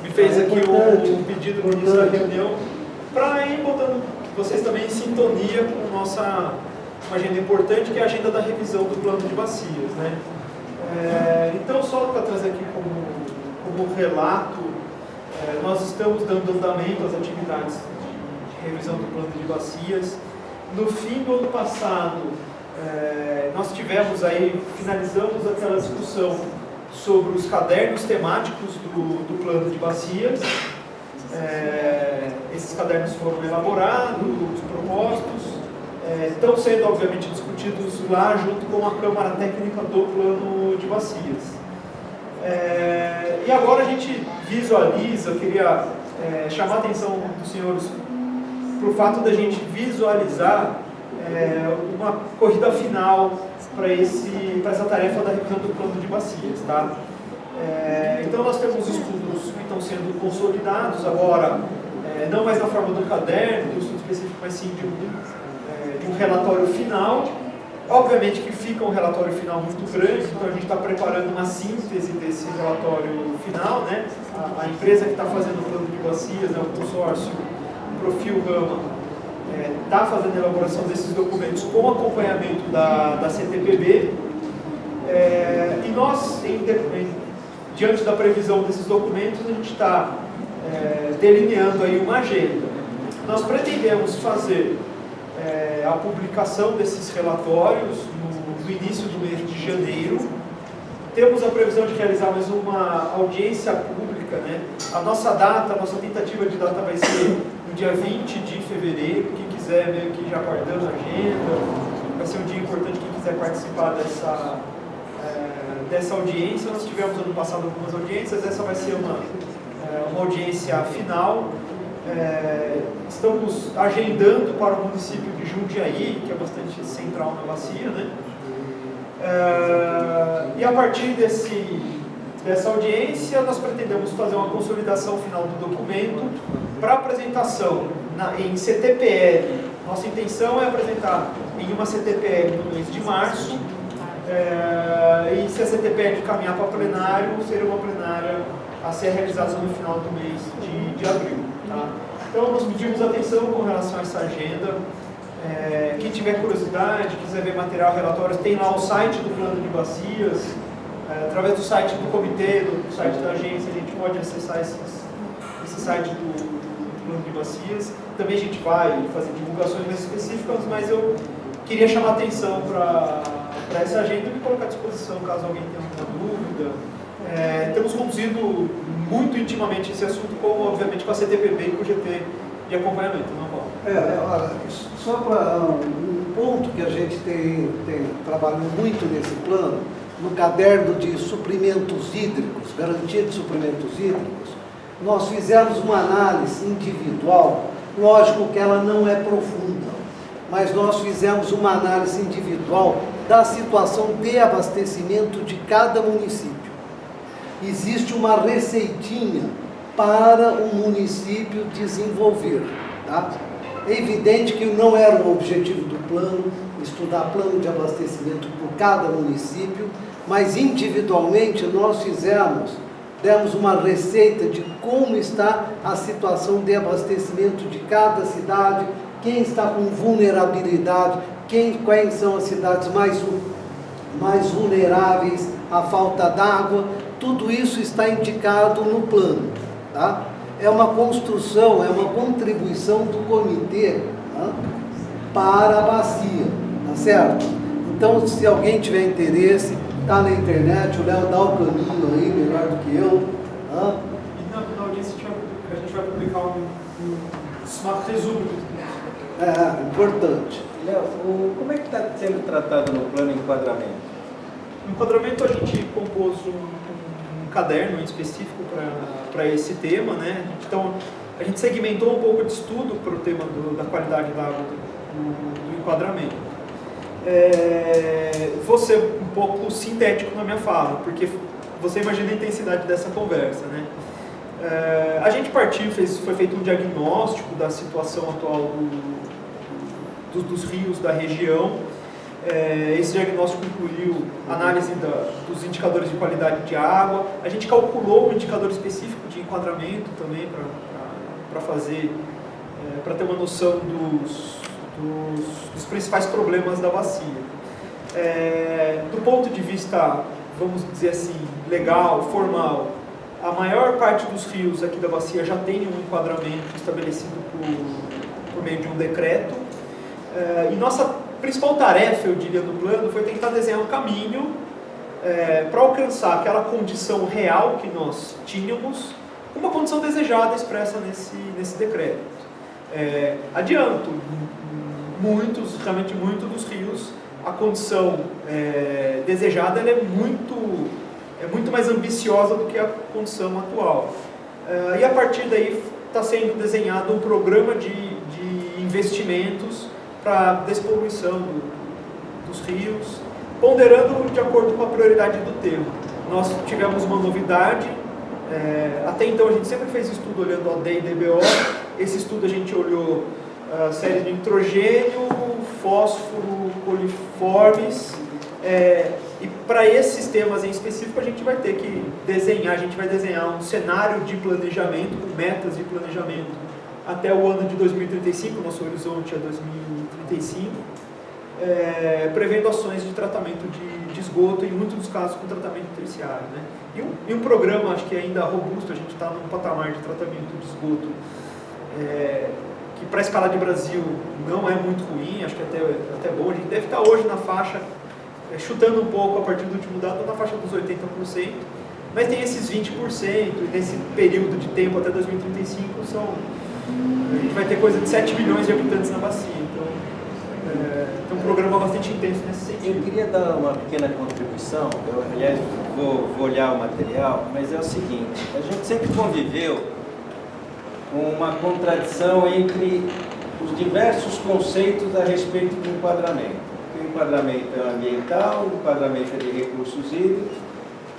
me fez aqui um pedido no início da reunião para ir botando vocês também em sintonia com nossa uma agenda importante, que é a agenda da revisão do plano de bacias, né? Então, só para trazer aqui como relato, nós estamos dando andamento às atividades de revisão do plano de bacias. No fim do ano passado, nós finalizamos aquela discussão sobre os cadernos temáticos do plano de bacias. Esses cadernos foram elaborados, propostos, estão sendo obviamente discutidos lá junto com a Câmara Técnica do plano de bacias. E agora a gente visualiza, eu queria chamar a atenção dos senhores para o fato da gente visualizar uma corrida final para essa tarefa da revisão do plano de bacias, tá? Então nós temos estudos que estão sendo consolidados agora, não mais na forma do caderno, do estudo específico, mas sim de um relatório final. Obviamente que fica um relatório final muito grande, então a gente está preparando uma síntese desse relatório final, né? A empresa que está fazendo o plano de bacias, né, o consórcio Profil Rama, está fazendo a elaboração desses documentos com acompanhamento da CTPB, e nós, diante da previsão desses documentos, a gente está delineando aí uma agenda. Nós pretendemos fazer a publicação desses relatórios no início do mês de janeiro. Temos a previsão de realizar mais uma audiência pública, né? A nossa tentativa de data vai ser no dia 20 de fevereiro. Quem quiser, meio que já guardando a agenda, vai ser um dia importante. Quem quiser participar dessa audiência, nós tivemos ano passado algumas audiências, essa vai ser uma audiência final. Estamos agendando para o município de Jundiaí, que é bastante central na bacia, né? E a partir dessa audiência, nós pretendemos fazer uma consolidação final do documento para apresentação em CTPL. Nossa intenção é apresentar em uma CTPL no mês de março, e se a CTPL caminhar para plenário, seria uma plenária a ser realizada no final do mês de abril. Tá? Então, nós pedimos atenção com relação a essa agenda. Quem tiver curiosidade, quiser ver material, relatórios, tem lá o site do plano de bacias. Através do site do comitê, do site da agência, a gente pode acessar esse site do plano de bacias. Também a gente vai fazer divulgações mais específicas, mas eu queria chamar a atenção para essa agenda e me colocar à disposição caso alguém tenha alguma dúvida. Temos conduzido muito intimamente esse assunto, obviamente com a CTPB e com o GT de acompanhamento, não, Paulo? Só para um ponto que a gente tem trabalhado muito nesse plano, no caderno de suprimentos hídricos, garantia de suprimentos hídricos, nós fizemos uma análise individual, lógico que ela não é profunda, mas nós fizemos uma análise individual da situação de abastecimento de cada município. Existe uma receitinha para o município desenvolver, tá? É evidente que não era o objetivo do plano, estudar plano de abastecimento por cada município, mas individualmente nós demos uma receita de como está a situação de abastecimento de cada cidade, quem está com vulnerabilidade, quais são as cidades mais vulneráveis à falta d'água. Tudo isso está indicado no plano, tá? É uma construção, é uma contribuição do comitê, tá? Para a bacia, tá certo? Então, se alguém tiver interesse, está na internet, o Léo dá o caminho aí, melhor do que eu. Tá? E na audiência a gente vai publicar um resumo. Importante. Léo, como é que está sendo tratado no plano enquadramento? No enquadramento a gente compôs um caderno específico para esse tema, né? Então a gente segmentou um pouco de estudo para o tema da qualidade da água do enquadramento. Vou ser um pouco sintético na minha fala, porque você imagina a intensidade dessa conversa, né? A gente foi feito um diagnóstico da situação atual dos rios da região. Esse diagnóstico incluiu análise dos indicadores de qualidade de água. A gente calculou um indicador específico de enquadramento também para ter uma noção dos principais problemas da bacia. Do ponto de vista, vamos dizer assim, legal, formal, a maior parte dos rios aqui da bacia já tem um enquadramento estabelecido por meio de um decreto. E nossa principal tarefa, eu diria, do plano foi tentar desenhar um caminho para alcançar aquela condição real que nós tínhamos, uma condição desejada expressa nesse decreto. Adianto, realmente muitos dos rios, a condição desejada ela é muito mais ambiciosa do que a condição atual. E a partir daí está sendo desenhado um programa de investimentos para despoluição dos rios, ponderando de acordo com a prioridade do tema. Nós tivemos uma novidade, até então a gente sempre fez estudo olhando OD e DBO. Esse estudo a gente olhou série de nitrogênio, fósforo, coliformes, e para esses temas em específico a gente vai ter que desenhar um cenário de planejamento, com metas de planejamento até o ano de 2035, nosso horizonte é 2035, prevendo ações de tratamento de esgoto, em muitos dos casos com tratamento terciário, né? E um programa, acho que ainda robusto, a gente está num patamar de tratamento de esgoto que para a escala de Brasil não é muito ruim, acho que até bom. A gente deve estar hoje na faixa, chutando um pouco a partir do último dado, na faixa dos 80%, mas tem esses 20%, e nesse período de tempo até 2035 a gente vai ter coisa de 7 milhões de habitantes na bacia, então é um programa bastante intenso nesse sentido. Eu queria dar uma pequena contribuição, aliás, vou olhar o material, mas é o seguinte: a gente sempre conviveu com uma contradição entre os diversos conceitos a respeito do enquadramento. O enquadramento é ambiental, o enquadramento é de recursos hídricos,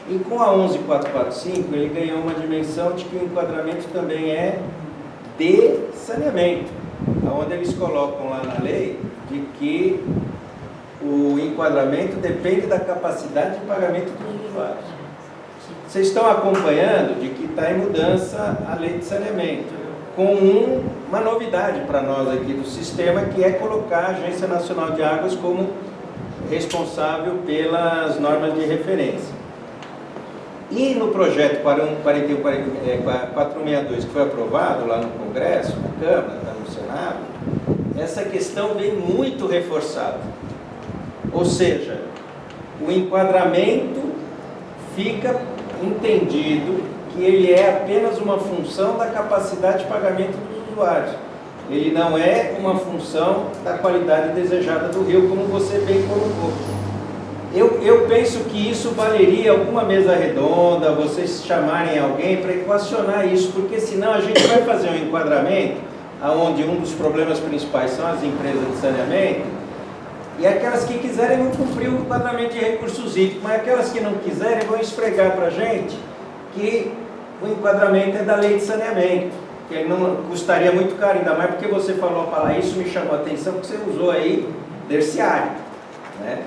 e com a 11445 ele ganhou uma dimensão de que o enquadramento também é de saneamento, onde eles colocam lá na lei de que o enquadramento depende da capacidade de pagamento dos usuários. Vocês estão acompanhando de que está em mudança a lei de saneamento, com uma novidade para nós aqui do sistema, que é colocar a Agência Nacional de Águas como responsável pelas normas de referência. E no projeto 462, que foi aprovado lá no Congresso, na Câmara, no Senado, essa questão vem muito reforçada. Ou seja, o enquadramento fica entendido que ele é apenas uma função da capacidade de pagamento dos usuários. Ele não é uma função da qualidade desejada do rio, como você bem colocou. Eu penso que isso valeria alguma mesa redonda, vocês chamarem alguém para equacionar isso, porque senão a gente vai fazer um enquadramento onde um dos problemas principais são as empresas de saneamento, e aquelas que quiserem vão cumprir o enquadramento de recursos hídricos, mas aquelas que não quiserem vão esfregar para a gente que o enquadramento é da lei de saneamento, que ele não custaria muito caro, ainda mais porque você falou a palavra, isso me chamou a atenção, porque você usou aí terciário, né?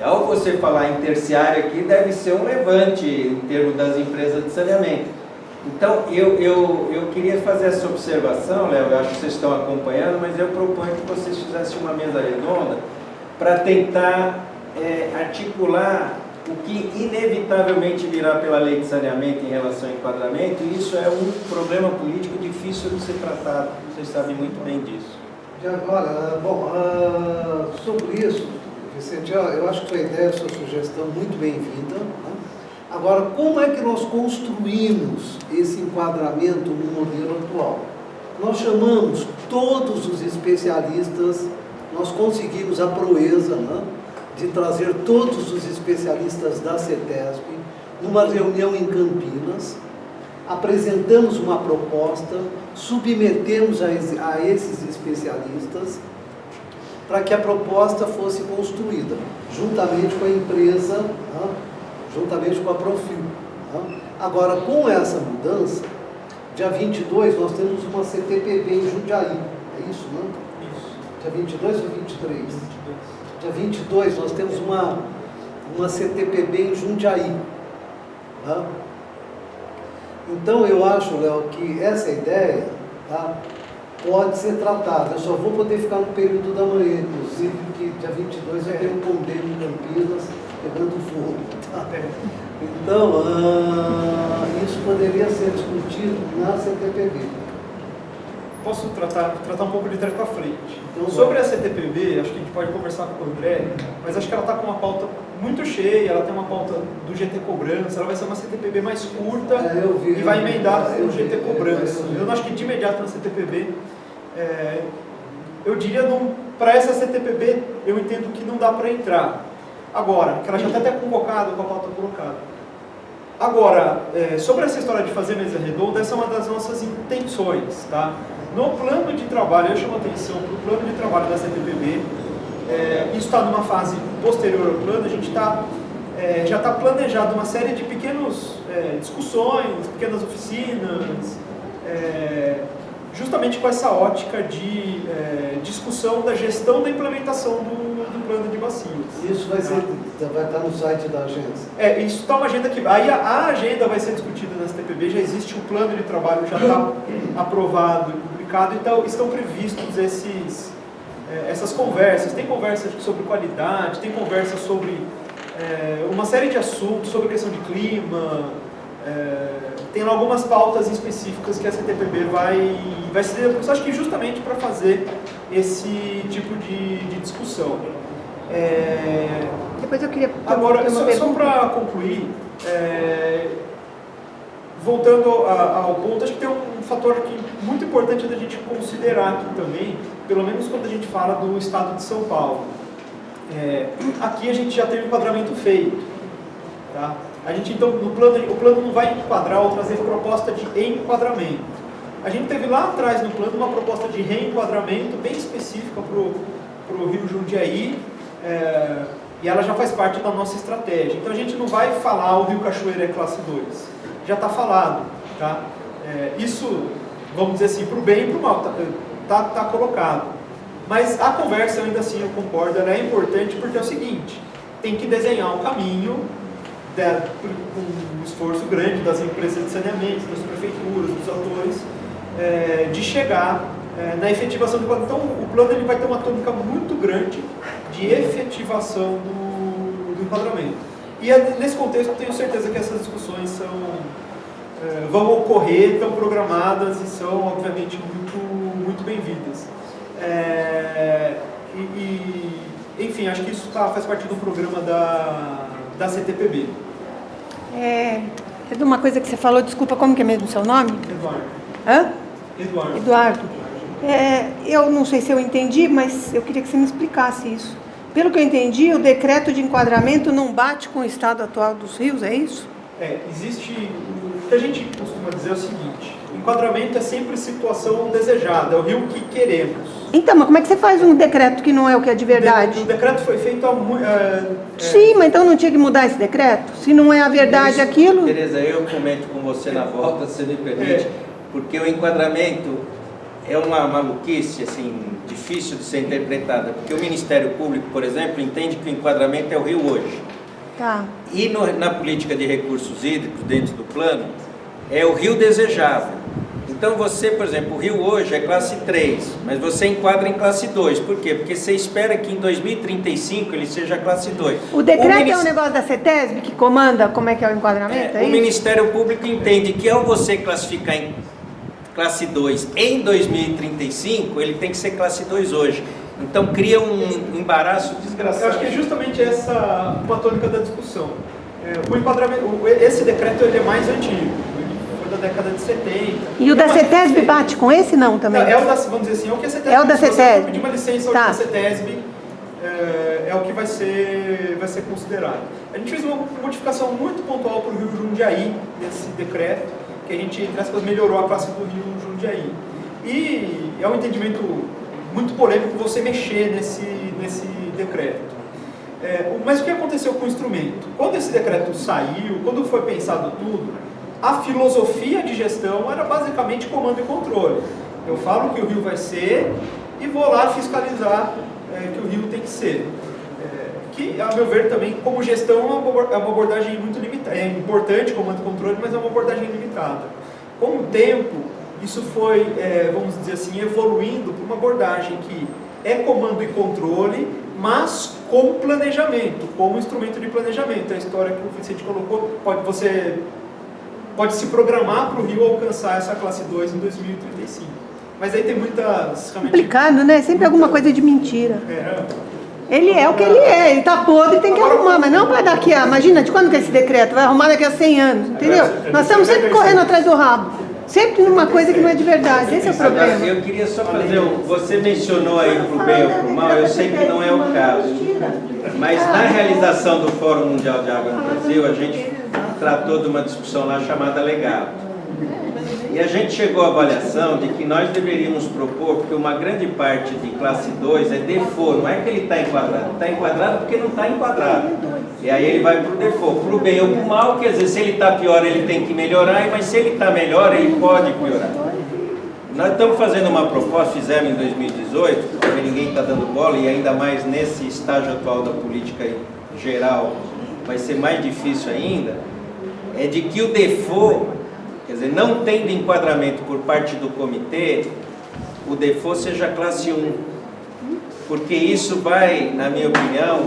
Ao você falar em terciário aqui, deve ser um levante em termos das empresas de saneamento. Então, eu queria fazer essa observação, Léo, eu acho que vocês estão acompanhando, mas eu proponho que vocês fizessem uma mesa redonda para tentar articular o que inevitavelmente virá pela lei de saneamento em relação ao enquadramento, e isso é um problema político difícil de ser tratado, vocês sabem muito bem disso. Olha, bom, sobre isso, Vicente, eu acho que sua ideia, sua sugestão muito bem-vinda, né? Agora, como é que nós construímos esse enquadramento no modelo atual? Nós chamamos todos os especialistas, nós conseguimos a proeza, né, de trazer todos os especialistas da CETESB numa reunião em Campinas, apresentamos uma proposta, submetemos a esses especialistas para que a proposta fosse construída, juntamente com a empresa, né, juntamente com a Profil. Né. Agora, com essa mudança, dia 22 nós temos uma CTPB em Jundiaí, é isso, né? Isso. Dia 22 ou 23? 22. dia 22, nós temos uma CTPB em Jundiaí. Tá? Então eu acho, Léo, que essa ideia, tá, pode ser tratada. Eu só vou poder ficar no período da manhã, inclusive, porque dia 22 eu tenho um convênio em Campinas pegando fogo. Tá? Então, isso poderia ser discutido na CTPB. Posso tratar um pouco de trás para frente. Então, sobre a CTPB, acho que a gente pode conversar com o André, mas acho que ela está com uma pauta muito cheia, ela tem uma pauta do GT Cobrança, ela vai ser uma CTPB mais curta e vai emendar o GT Cobrança. Eu não acho que de imediato na CTPB, eu diria, para essa CTPB, eu entendo que não dá para entrar. Agora, que ela já está até convocada com a pauta colocada. Agora, sobre essa história de fazer mesa redonda, essa é uma das nossas intenções, tá? No plano de trabalho, eu chamo a atenção para o plano de trabalho da CTPB, isso está numa fase posterior ao plano, a gente já está planejado uma série de pequenas discussões, pequenas oficinas, justamente com essa ótica de discussão da gestão da implementação do plano de bacias. Isso vai estar no site da agência? Isso está uma agenda que... Aí a agenda vai ser discutida na CTPB, já existe um plano de trabalho, já está aprovado e publicado, então estão previstos essas conversas. Tem conversas sobre qualidade, tem conversas sobre uma série de assuntos, sobre questão de clima, tem algumas pautas específicas que a CTPB vai se dedicar, acho que justamente para fazer esse tipo de discussão. Depois eu queria... Agora, só para concluir, voltando ao ponto, acho que tem um fator aqui muito importante da gente considerar aqui também, pelo menos quando a gente fala do estado de São Paulo. Aqui a gente já tem o enquadramento feito, tá? A gente, então, o plano não vai enquadrar ou trazer proposta de enquadramento. A gente teve lá atrás no plano uma proposta de reenquadramento bem específica para o Rio Jundiaí, e ela já faz parte da nossa estratégia. Então a gente não vai falar o Rio Cachoeira é classe 2, já está falado, tá? Isso, vamos dizer assim, para o bem e para o mal, tá colocado. Mas a conversa, ainda assim, eu concordo, ela é importante porque é o seguinte, tem que desenhar um caminho com um esforço grande das empresas de saneamento, das prefeituras, dos atores, de chegar na efetivação do plano. Então, o plano ele vai ter uma tônica muito grande de efetivação do enquadramento. E nesse contexto, eu tenho certeza que essas discussões vão ocorrer, estão programadas e são, obviamente, muito, muito bem-vindas. Enfim, acho que isso faz parte do programa da CTPB. É de uma coisa que você falou, desculpa, como que é mesmo o seu nome? Eduardo. Hã? Eduardo. Eduardo. Eu não sei se eu entendi, mas eu queria que você me explicasse isso. Pelo que eu entendi, o decreto de enquadramento não bate com o estado atual dos rios, é isso? Existe... O que a gente costuma dizer é o seguinte, o enquadramento é sempre situação desejada, é o rio que queremos. Então, mas como é que você faz um decreto que não é o que é de verdade? O decreto foi feito há muito... Sim, mas então não tinha que mudar esse decreto? Se não é a verdade aquilo... Tereza, eu comento com você na volta, se me permite, porque o enquadramento é uma maluquice, assim, difícil de ser interpretada, porque o Ministério Público, por exemplo, entende que o enquadramento é o rio hoje. Tá. E na política de recursos hídricos, dentro do plano, é o rio desejável. Então você, por exemplo, o rio hoje é classe 3, mas você enquadra em classe 2. Por quê? Porque você espera que em 2035 ele seja classe 2. O decreto é um negócio da CETESB que comanda como é que é o enquadramento? O Ministério Público entende que ao você classificar em classe 2 em 2035, ele tem que ser classe 2 hoje. Então cria um embaraço desgraçado. Eu acho que é justamente essa uma tônica da discussão. O enquadramento, esse decreto ele é mais antigo, ele foi da década de 70. E o da CETESB bate com esse não também? Vamos dizer assim, é o que a CETESB... É o da CETESB. Pedir uma licença da CETESB, é o que vai ser considerado. A gente fez uma modificação muito pontual para o Rio Jundiaí, nesse decreto, que a gente, entre aspas, melhorou a classe do Rio Jundiaí. E é um entendimento muito polêmico você mexer nesse decreto. Mas o que aconteceu com o instrumento? Quando esse decreto saiu, quando foi pensado tudo, a filosofia de gestão era basicamente comando e controle. Eu falo que o rio vai ser e vou lá fiscalizar que o rio tem que ser. que, a meu ver, também, como gestão, é uma abordagem muito limitada. É importante, comando e controle, mas é uma abordagem limitada. Com o tempo, isso foi, vamos dizer assim, evoluindo para uma abordagem que é comando e controle, mas com planejamento, como instrumento de planejamento. A história que o Vicente colocou, você pode se programar para o Rio alcançar essa classe 2 em 2035. Mas aí tem muitas... Complicado, né? Sempre alguma coisa de mentira. Ele é o que ele é, ele está podre, tem que arrumar, mas não vai daqui a... Imagina, de quando que é esse decreto? Vai arrumar daqui a 100 anos, entendeu? Nós estamos sempre correndo atrás do rabo. Sempre numa coisa que não é de verdade, esse é o problema. Agora, eu queria só fazer você mencionou aí pro bem ou pro mal, eu sei que não é o caso, mas na realização do Fórum Mundial de Água no Brasil, a gente tratou de uma discussão lá chamada legado. E a gente chegou à avaliação de que nós deveríamos propor, porque uma grande parte de classe 2 é default, não é que ele está enquadrado porque não está enquadrado. E aí ele vai para o default, para o bem ou para o mal, quer dizer, se ele está pior ele tem que melhorar, mas se ele está melhor ele pode piorar. Nós estamos fazendo uma proposta, fizemos em 2018, porque ninguém está dando bola, e ainda mais nesse estágio atual da política geral, vai ser mais difícil ainda, é de que o default, quer dizer, não tendo enquadramento por parte do comitê, o default seja classe 1, porque isso vai, na minha opinião,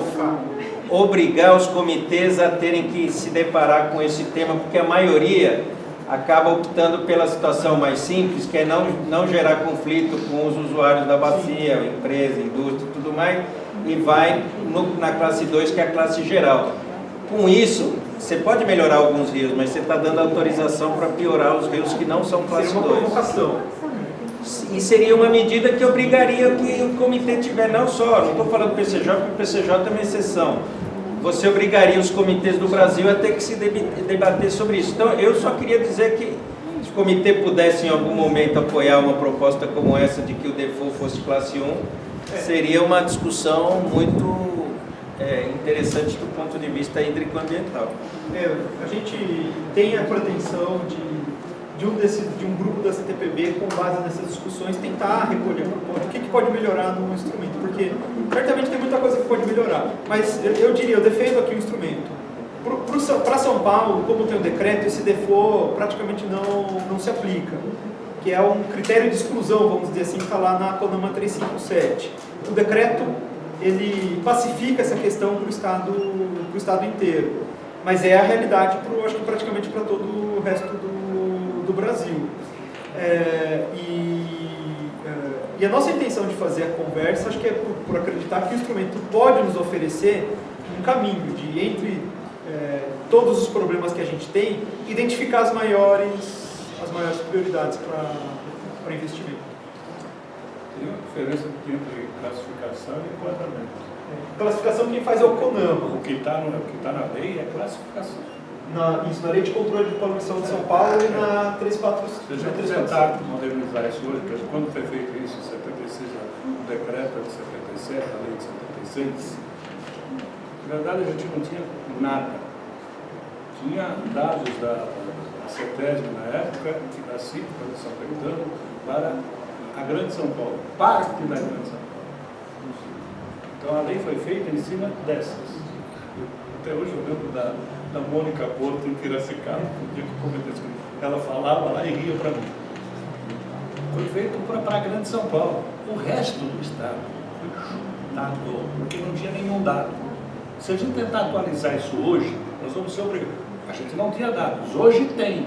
obrigar os comitês a terem que se deparar com esse tema, porque a maioria acaba optando pela situação mais simples, que é não gerar conflito com os usuários da bacia, empresa, indústria e tudo mais, e vai na classe 2, que é a classe geral. Com isso, você pode melhorar alguns rios, mas você está dando autorização para piorar os rios que não são classe 2. Seria uma provocação. E seria uma medida que obrigaria que o comitê tiver, não estou falando do PCJ, porque o PCJ é uma exceção. Você obrigaria os comitês do Brasil a ter que se debater sobre isso. Então, eu só queria dizer que se o comitê pudesse em algum momento apoiar uma proposta como essa de que o default fosse classe 1, seria uma discussão muito interessante do ponto de vista hídrico-ambiental. A gente tem a pretensão de um grupo da CTPB, com base nessas discussões, tentar recolher o que pode melhorar no instrumento, porque certamente tem muita coisa que pode melhorar, mas eu defendo aqui o instrumento. Para São Paulo, como tem um decreto, esse default praticamente não se aplica, que é um critério de exclusão, vamos dizer assim, que está lá na CONAMA 357. O decreto, ele pacifica essa questão para o estado inteiro, mas é a realidade, acho que praticamente para todo o resto do Brasil. E a nossa intenção de fazer a conversa, acho que é por acreditar que o instrumento pode nos oferecer um caminho de, entre todos os problemas que a gente tem, identificar as maiores prioridades para investimento. Tem uma diferença entre classificação e enquadramento. Classificação quem faz é o CONAMA. O que está na lei é classificação. Isso na Lei de Controle de Poluição de São Paulo e na 345. Se a gente tentar modernizar isso hoje, porque quando foi feito isso em 76, o decreto de 77, a lei de 76, na verdade a gente não tinha nada. Tinha dados da CETESB na época e da CIP, de São Caetano, para a Grande São Paulo, parte da Grande São Paulo. Então a lei foi feita em cima dessas. Até hoje eu lembro da Mônica Porto em Piracicaba, no dia que eu comentei isso, ela falava lá e ria para mim. Foi feito para a Grande São Paulo. O resto do estado foi chutado, porque não tinha nenhum dado. Se a gente tentar atualizar isso hoje, nós vamos ser obrigados. A gente não tinha dados, hoje tem.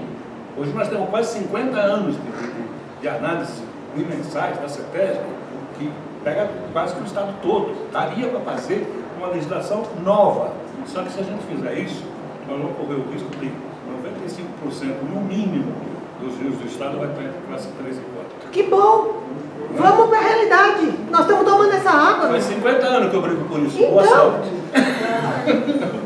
Hoje nós temos quase 50 anos de análise mensais da CETESB, que pega quase que o estado todo. Daria para fazer uma legislação nova. Só que se a gente fizer isso, nós vamos correr o risco de 95% no mínimo dos rios do estado vai estar entre classe 3 e 4. Que bom! Vamos para a realidade. Nós estamos tomando essa água. Faz 50 anos que eu brigo por isso. Então, Boa sorte.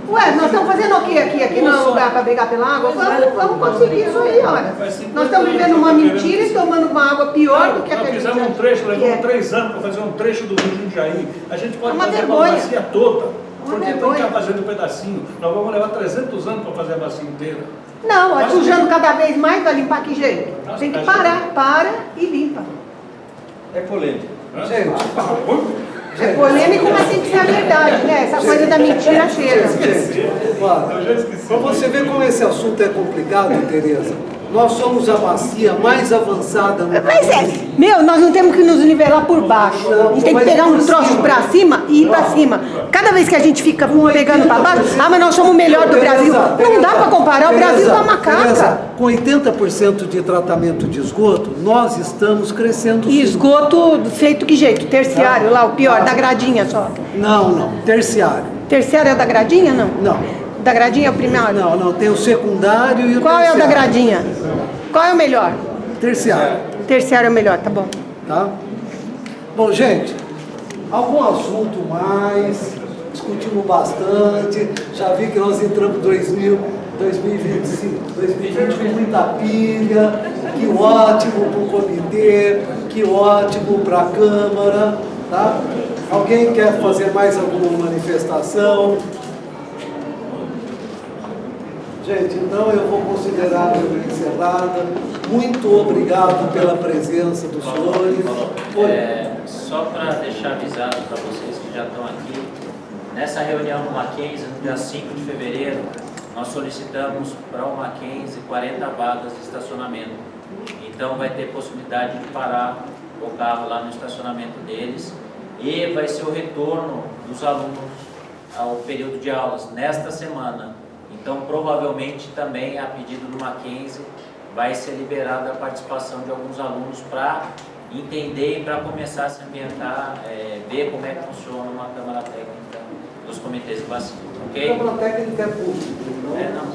Ué, nós estamos fazendo o quê aqui? Aqui não é um lugar para brigar pela água? Vamos conseguir isso aí, olha. Nós estamos vivendo uma mentira e tomando uma água pior do que a que a gente... Nós fizemos um trecho, levou 3 anos para fazer um trecho do Rio Jundiaí. A gente pode uma fazer vergonha. a bacia toda. Porque tem que vergonha. estar fazendo um pedacinho. Nós vamos levar 300 anos para fazer a bacia inteira. Não, ó, sujando cada vez mais, vai limpar que jeito? Tem que parar, para e limpa. É polêmico. Hã? Gente, É polêmico, mas tem que ser a verdade, né? Essa coisa da mentira chega. Olha, para você ver como esse assunto é complicado, Tereza, nós somos a bacia mais avançada no Mas nós não temos que nos nivelar por baixo. A gente tem que pegar um troço pra cima e ir pra cima. Cada vez que a gente fica pegando pra baixo, mas nós somos o melhor do Brasil. Não dá pra comparar, o Brasil é uma macaca. Tereza, com 80% de tratamento de esgoto, nós estamos crescendo. E esgoto feito que jeito? Terciário lá, o pior, da gradinha só. Não, terciário. Terciário é da gradinha, não? Não. Da gradinha é o primário? Não, tem o secundário e o Qual terciário. é o da gradinha? Qual é o melhor? Terciário. Terciário é o melhor, tá bom. Tá? Bom, gente, algum assunto mais? Discutimos bastante. Já vi que nós entramos em 2020 com muita pilha. Que ótimo para o comitê, que ótimo para a Câmara. Tá? Alguém quer fazer mais alguma manifestação? Gente, então eu vou considerar a reunião encerrada. Muito obrigado pela presença dos senhores. Só para deixar avisado para vocês que já estão aqui, nessa reunião no Mackenzie, no dia 5 de fevereiro, nós solicitamos para o Mackenzie 40 vagas de estacionamento. Então vai ter possibilidade de parar o carro lá no estacionamento deles e vai ser o retorno dos alunos ao período de aulas nesta semana. Então, provavelmente, também, a pedido do Mackenzie, vai ser liberada a participação de alguns alunos para entender e para começar a se ambientar, ver como é que funciona uma Câmara Técnica dos comitês de bacia, ok? A Câmara Técnica é pública, não? Não,